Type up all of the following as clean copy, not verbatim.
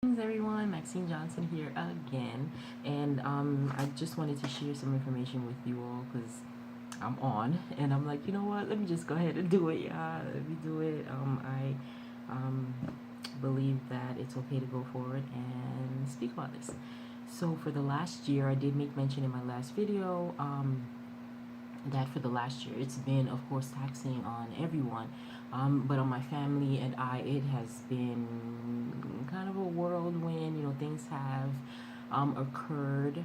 Greetings everyone, Maxine Johnson here again, and I just wanted to share some information with you all because I'm on, and I'm like, you know what? Let me just go ahead and do it. Yeah, let me do it. I believe that it's okay to go forward and speak about this. So for the last year, I did make mention in my last video. That for the last year it's been, of course, taxing on everyone, but on my family and I, it has been kind of a whirlwind. Things have occurred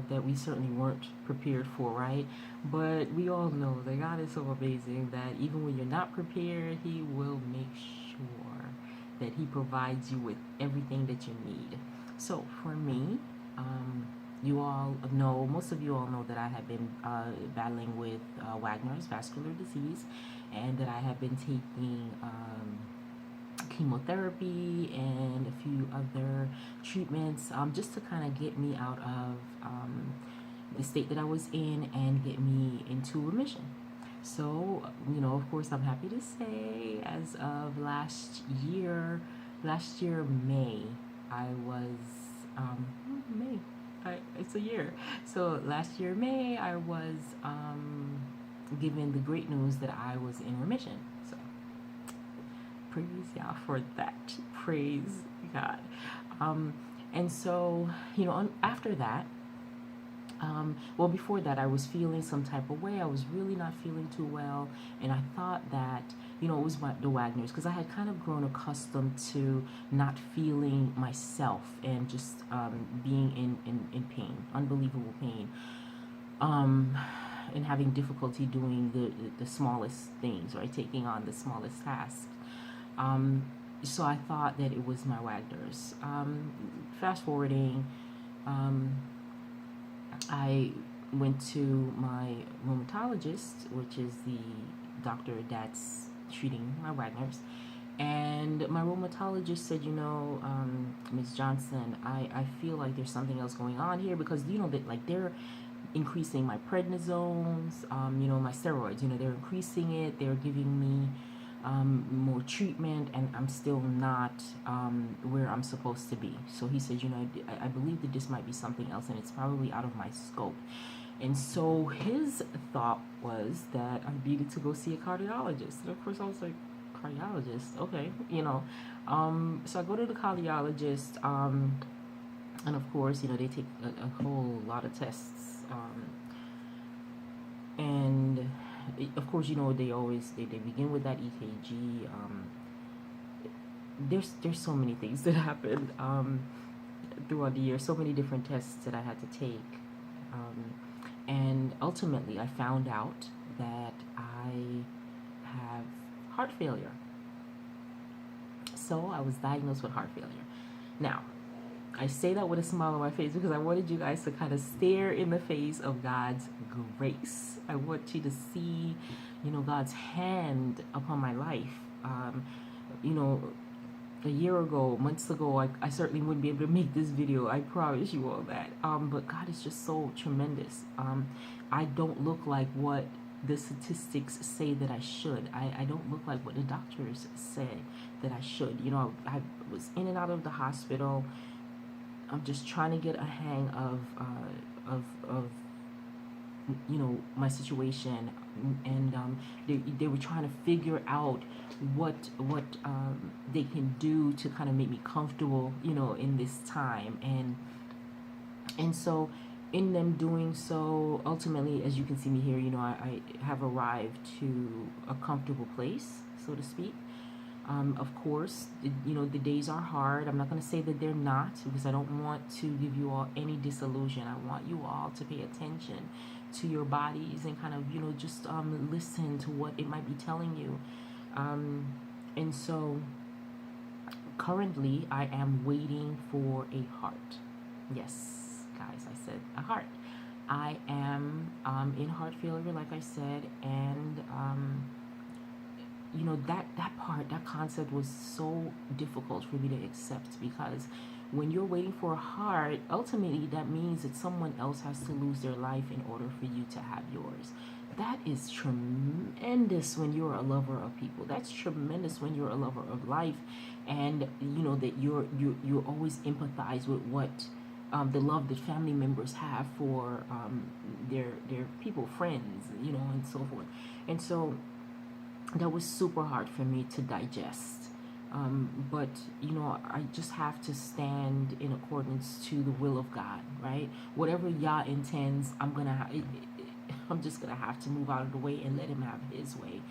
that we certainly weren't prepared for, right? But we all know that God is so amazing that even when you're not prepared, He will make sure that He provides you with everything that you need. So for me, you all know, most of you all know that I have been battling with Wagner's vascular disease, and that I have been taking chemotherapy and a few other treatments, just to kind of get me out of the state that I was in and get me into remission. So, of course, I'm happy to say, as of last year May, I was May. It's a year. So last year May, I was given the great news that I was in remission. So praise Yah for that. Praise God. Um, and so, after that, well, before that, I was feeling some type of way. I was really not feeling too well, and I thought that, it was the Wagners, because I had kind of grown accustomed to not feeling myself and just being in pain, unbelievable pain, um, and having difficulty doing the smallest things, right? Taking on the smallest tasks. Um, so I thought that it was my Wagners. Fast forwarding, um, I went to my rheumatologist, which is the doctor that's treating my Wagner's. And my rheumatologist said, Ms. Johnson, I feel like there's something else going on here, because, that, like, they're increasing my prednisones, my steroids, they're increasing it. They're giving me more treatment, and I'm still not where I'm supposed to be. So he said, I believe that this might be something else, and it's probably out of my scope. And so his thought was that I needed to go see a cardiologist. And of course, I was like, cardiologist? Okay, So I go to the cardiologist, and of course, they take a whole lot of tests. And of course, they always they begin with that EKG. There's so many things that happened throughout the year, so many different tests that I had to take, and ultimately I found out that I have heart failure. So I was diagnosed with heart failure. Now, I say that with a smile on my face because I wanted you guys to kind of stare in the face of God's grace. I want you to see, God's hand upon my life. You know, a year ago, months ago, I certainly wouldn't be able to make this video. I promise you all that. But God is just so tremendous. I don't look like what the statistics say that I should. I don't look like what the doctors say that I should. I was in and out of the hospital. I'm just trying to get a hang of my situation, and they were trying to figure out what they can do to kind of make me comfortable, in this time, and so in them doing so, ultimately, as you can see me here, I have arrived to a comfortable place, so to speak. Of course, the days are hard. I'm not going to say that they're not, because I don't want to give you all any disillusion. I want you all to pay attention to your bodies and kind of, just listen to what it might be telling you. And so currently I am waiting for a heart. Yes, guys, I said a heart. I am in heart failure, like I said, and that concept was so difficult for me to accept, because when you're waiting for a heart, ultimately that means that someone else has to lose their life in order for you to have yours. that is tremendous when you're a lover of people. That's tremendous when you're a lover of life, and you know that you always empathize with what the love that family members have for their people, friends, you know, and so forth. And so that was super hard for me to digest. But you know, I just have to stand in accordance to the will of God, right? Whatever Yah intends, I'm just gonna have to move out of the way and let Him have His way.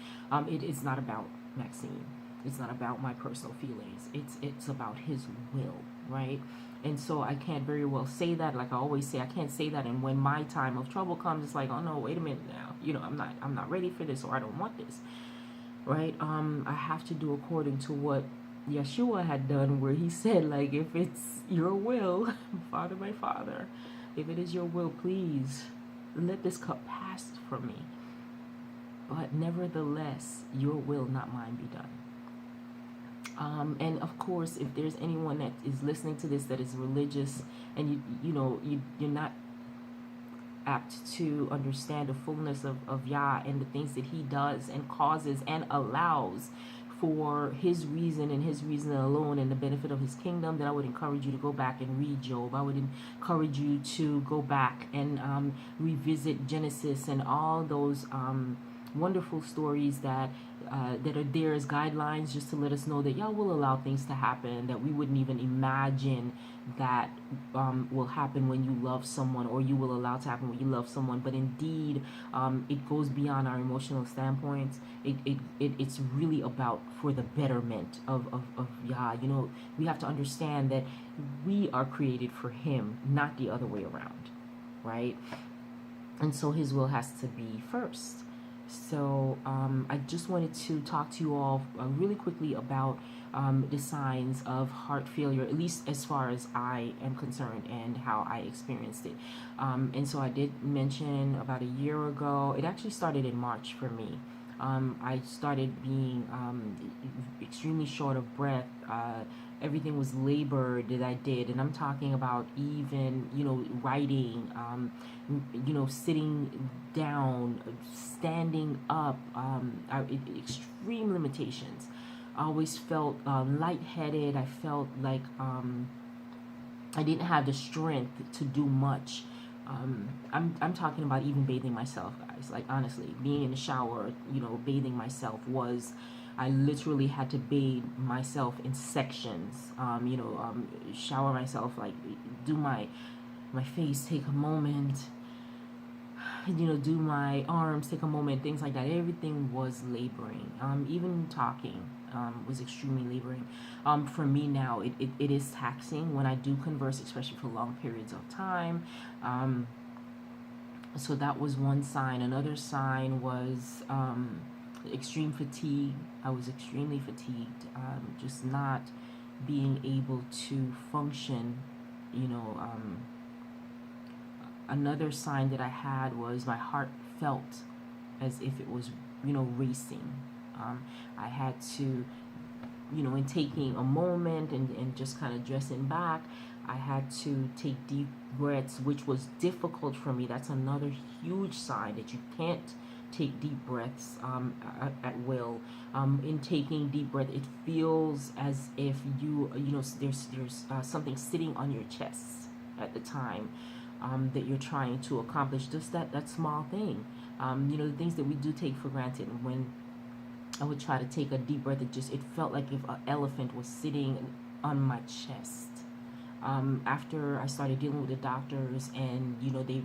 It is not about Maxine. It's not about my personal feelings. It's about His will, right? And so I can't very well say that. Like I always say, I can't say that. And when my time of trouble comes, it's like, oh no, wait a minute now. You know, I'm not ready for this, or I don't want this, right? I have to do according to what Yeshua had done, where He said, like, if it's your will, Father, my Father, if it is your will, please let this cup pass from me. But nevertheless, your will, not mine, be done. And of course, if there's anyone that is listening to this that is religious, and you're not apt to understand the fullness of Yah and the things that He does and causes and allows for His reason and His reason alone and the benefit of His kingdom, then I would encourage you to go back and read Job. I would encourage you to go back and revisit Genesis and all those wonderful stories that are there as guidelines, just to let us know that Yah will allow things to happen that we wouldn't even imagine that will happen when you love someone, or you will allow to happen when you love someone. But indeed, it goes beyond our emotional standpoints. It's really about for the betterment of Yah. You know, we have to understand that we are created for Him, not the other way around, right? And so His will has to be first. So I just wanted to talk to you all really quickly about the signs of heart failure, at least as far as I am concerned, and how I experienced it. And so I did mention about a year ago, it actually started in March for me. I started being extremely short of breath. Everything was labor that I did, and I'm talking about even, writing, sitting down, standing up, extreme limitations. I always felt lightheaded. I felt like I didn't have the strength to do much. I'm talking about even bathing myself, guys. Like, honestly, being in the shower, bathing myself was, I literally had to bathe myself in sections. Shower myself, like do my face, take a moment, do my arms, take a moment, things like that. Everything was laboring. Even talking was extremely laboring. For me now, it is taxing when I do converse, especially for long periods of time. So that was one sign. Another sign was extreme fatigue. I was extremely fatigued, just not being able to function. Another sign that I had was my heart felt as if it was, racing. I had to, in taking a moment and just kind of dressing back, I had to take deep breaths, which was difficult for me. That's another huge sign that you can't take deep breaths at will. In taking deep breath, it feels as if there's something sitting on your chest at the time that you're trying to accomplish. Just that small thing. The things that we do take for granted. When I would try to take a deep breath, it felt like if an elephant was sitting on my chest. After I started dealing with the doctors, and they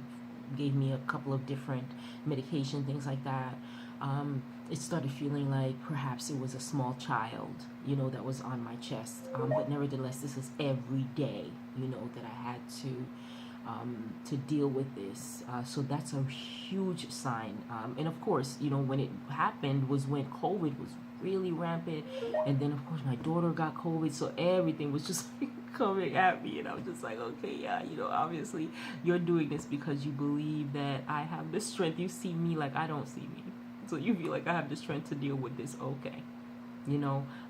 gave me a couple of different medication, things like that, it started feeling like perhaps it was a small child, that was on my chest. But nevertheless, this is every day, that I had to deal with this. So that's a huge sign. And of course, when it happened was when COVID was really rampant. And then, of course, my daughter got COVID. So everything was just coming at me. And I was just like, okay, yeah, obviously you're doing this because you believe that I have the strength. You see me like I don't see me. So you feel like I have the strength to deal with this. Okay.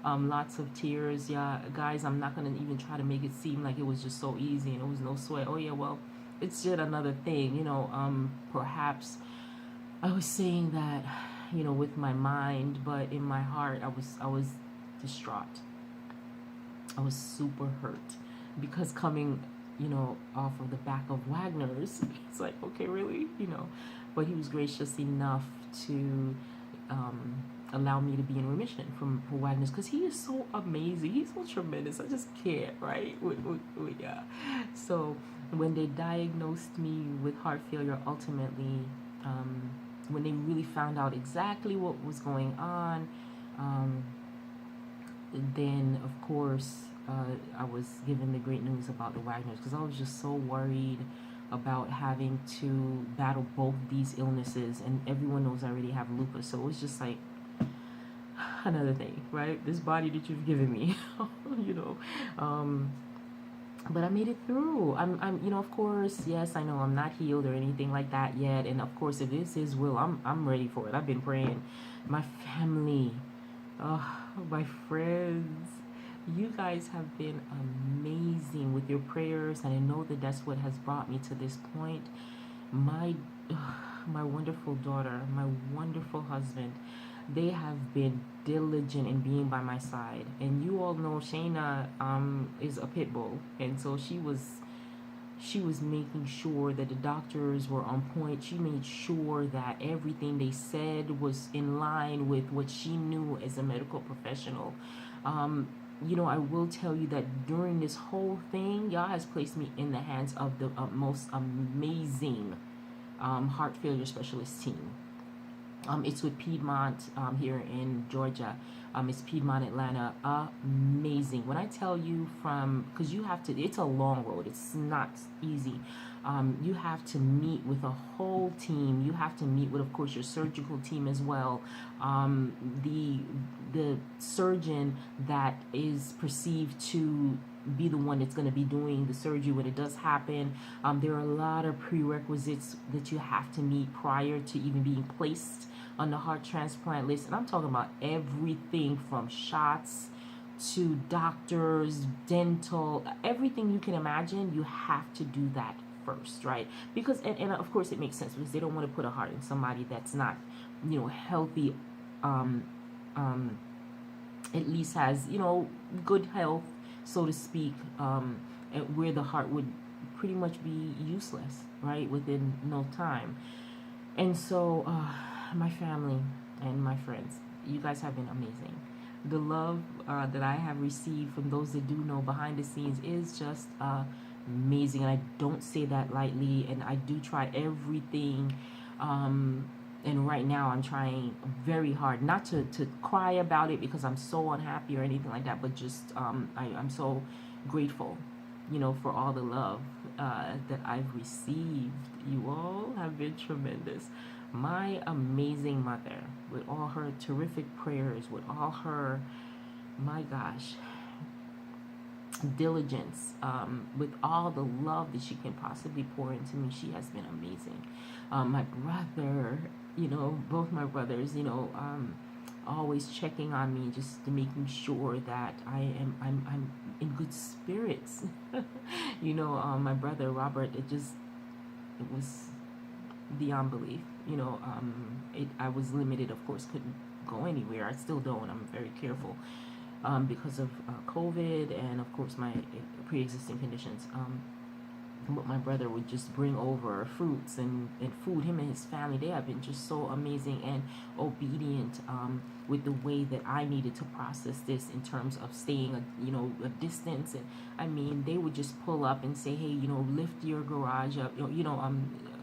Lots of tears. Yeah, guys, I'm not going to even try to make it seem like it was just so easy and it was no sweat. Oh, yeah, well, it's just another thing, perhaps I was saying that, with my mind, but in my heart, I was distraught. I was super hurt because coming, off of the back of Wagner's, it's like, okay, really. But he was gracious enough to um, allow me to be in remission from Wagner's because he is so amazing. He's so tremendous. I just can't, right? Yeah. So when they diagnosed me with heart failure, ultimately, um, when they really found out exactly what was going on, um, then of course I was given the great news about the Wagners because I was just so worried about having to battle both these illnesses, and everyone knows I already have lupus, so it was just like another thing, right? This body that you've given me, you know. Um, but I made it through. Of course, yes, I know I'm not healed or anything like that yet, and of course, if this is will, I'm ready for it. I've been praying. My family, oh, my friends, you guys have been amazing with your prayers, and I know that that's what has brought me to this point. My, my wonderful daughter, my wonderful husband, they have been diligent in being by my side. And you all know Shayna is a pit bull, and so she was making sure that the doctors were on point. She made sure that everything they said was in line with what she knew as a medical professional. I will tell you that during this whole thing, y'all has placed me in the hands of the most amazing heart failure specialist team. It's with Piedmont here in Georgia. It's Piedmont, Atlanta. Amazing. When I tell you because you have to, it's a long road. It's not easy. You have to meet with a whole team. You have to meet with, of course, your surgical team as well. The surgeon that is perceived to be the one that's going to be doing the surgery when it does happen. There are a lot of prerequisites that you have to meet prior to even being placed on the heart transplant list. And I'm talking about everything from shots to doctors, dental, everything you can imagine. You have to do that first, right? Because, and of course it makes sense because they don't want to put a heart in somebody that's not, healthy, um, um, at least has, good health, so to speak, where the heart would pretty much be useless, right, within no time. And so, my family and my friends, you guys have been amazing. The love that I have received from those that do know behind the scenes is just amazing. And I don't say that lightly, and I do try everything. And right now I'm trying very hard not to cry about it because I'm so unhappy or anything like that, but just I'm so grateful, for all the love that I've received. You all have been tremendous. My amazing mother, with all her terrific prayers, with all her, my gosh, diligence, with all the love that she can possibly pour into me, she has been amazing. My brother, both my brothers, always checking on me, just making sure that I'm in good spirits. My brother Robert, it was beyond belief. I was limited, of course, couldn't go anywhere. I still don't. I'm very careful because of COVID and, of course, my pre-existing conditions. But my brother would just bring over fruits and food. Him and his family, they have been just so amazing and obedient with the way that I needed to process this in terms of staying a distance. And I mean, they would just pull up and say, hey, lift your garage up,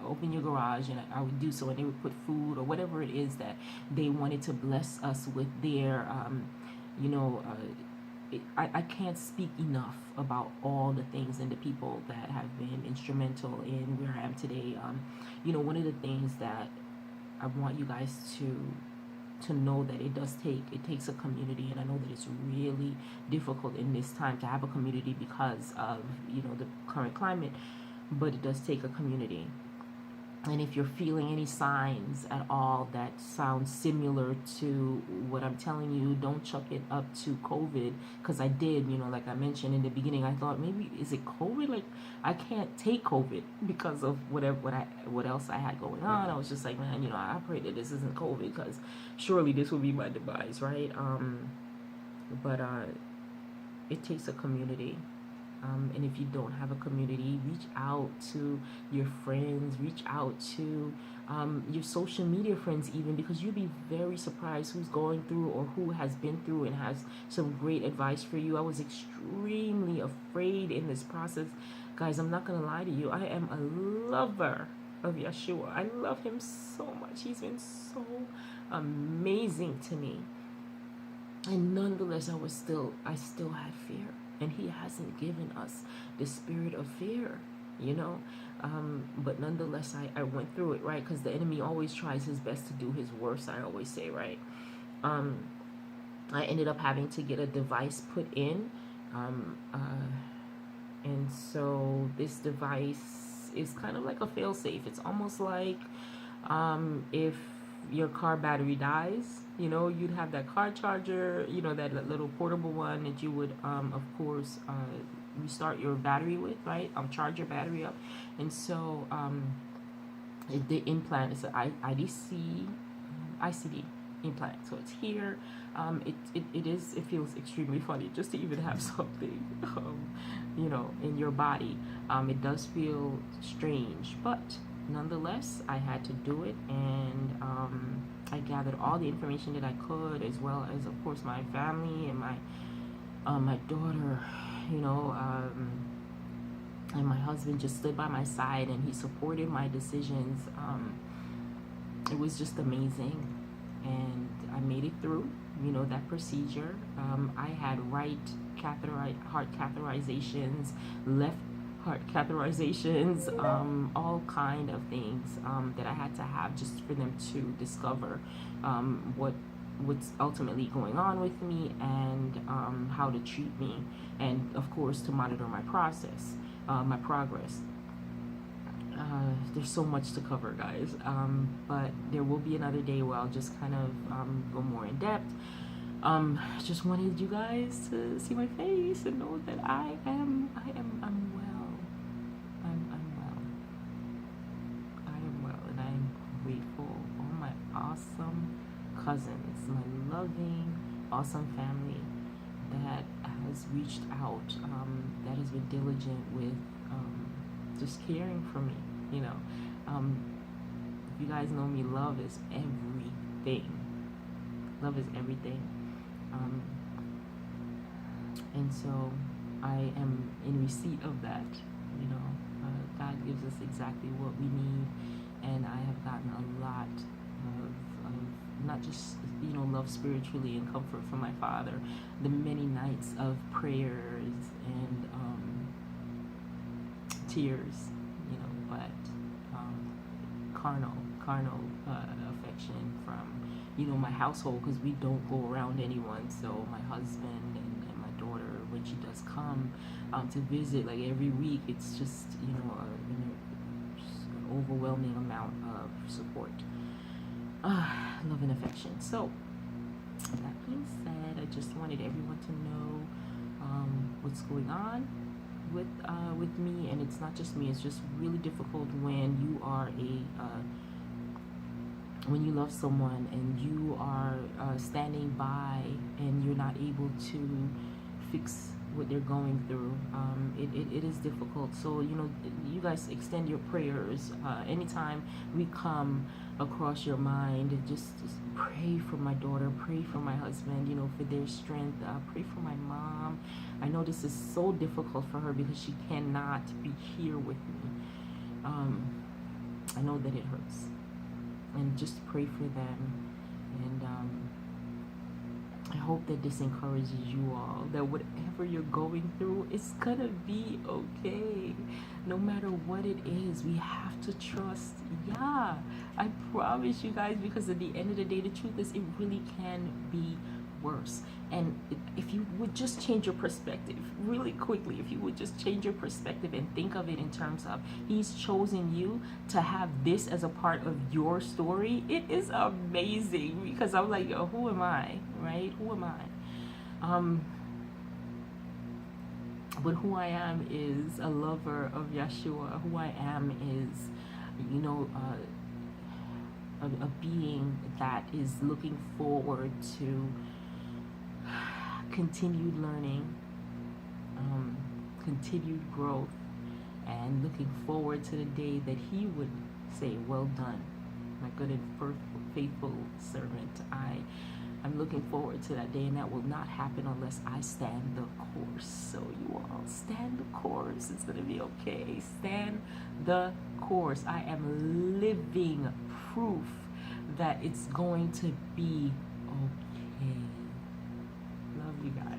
open your garage, and I would do so, and they would put food or whatever it is that they wanted to bless us with their you know uh, I can't speak enough about all the things and the people that have been instrumental in where I am today. One of the things that I want you guys to know, that it takes a community, and I know that it's really difficult in this time to have a community because of the current climate, but it does take a community. And if you're feeling any signs at all that sound similar to what I'm telling you, don't chuck it up to COVID. Because I did, like I mentioned in the beginning, I thought maybe is it COVID? Like I can't take COVID because of what else I had going on. I was just like, man, I pray that this isn't COVID because surely this will be my demise, right? But it takes a community. And if you don't have a community, reach out to your friends, reach out to your social media friends, even, because you'll be very surprised who's going through or who has been through and has some great advice for you. I was extremely afraid in this process. Guys, I'm not going to lie to you. I am a lover of Yeshua. I love him so much. He's been so amazing to me. And nonetheless, I still had fear. And he hasn't given us the spirit of fear, But nonetheless, I went through it, right? Because the enemy always tries his best to do his worst, I always say, right? I ended up having to get a device put in. And so this device is kind of like a fail-safe. It's almost like if your car battery dies, you'd have that car charger, that little portable one that you would, of course, restart your battery with, right? Charge your battery up. And so the implant is an ICD implant. So it's here. It feels extremely funny just to even have something, in your body. It does feel strange, but nonetheless, I had to do it, and I gathered all the information that I could, as well as, of course, my family and my daughter, and my husband just stood by my side, and he supported my decisions. It was just amazing, and I made it through, that procedure. I had heart catheterizations, left heart catheterizations, all kind of things that I had to have just for them to discover what's ultimately going on with me, and how to treat me, and of course to monitor my progress. There's so much to cover, guys, but there will be another day where I'll just kind of go more in depth. Just wanted you guys to see my face and know that I'm well. I'm well. I am well, and I am grateful. All my awesome cousins, my loving, awesome family that has reached out, that has been diligent with just caring for me. If you guys know me, love is everything. Love is everything. And so I am in receipt of that. God gives us exactly what we need, and I have gotten a lot of not just love spiritually and comfort from my Father, the many nights of prayers and tears, but carnal affection from my household, because we don't go around anyone. So my husband and my daughter, when she does come to visit, like every week, it's just an overwhelming amount of support, love and affection. So that being said, I just wanted everyone to know what's going on with me. And it's not just me, it's just really difficult when you are when you love someone and you are standing by and you're not able to fix what they're going through. It is difficult. So you guys extend your prayers anytime we come across your mind. Just pray for my daughter, pray for my husband, for their strength. Pray for my mom. I know this is so difficult for her because she cannot be here with me. I know that it hurts, and just pray for them. And I hope that this encourages you all, that whatever you're going through, it's gonna be okay. No matter what it is, we have to trust. Yeah, I promise you guys, because at the end of the day, the truth is, it really can be worse. And if you would just change your perspective really quickly, if you would just change your perspective and think of it in terms of He's chosen you to have this as a part of your story, it is amazing. Because I'm like, yo, who am I, right? Who am I? But who I am is a lover of Yeshua. Who I am is, you know, a being that is looking forward to continued learning, continued growth, and looking forward to the day that He would say, "Well done, my good and faithful servant." I'm looking forward to that day, and that will not happen unless I stand the course. So you all stand the course. It's going to be okay. Stand the course. I am living proof that it's going to be okay. Love you guys.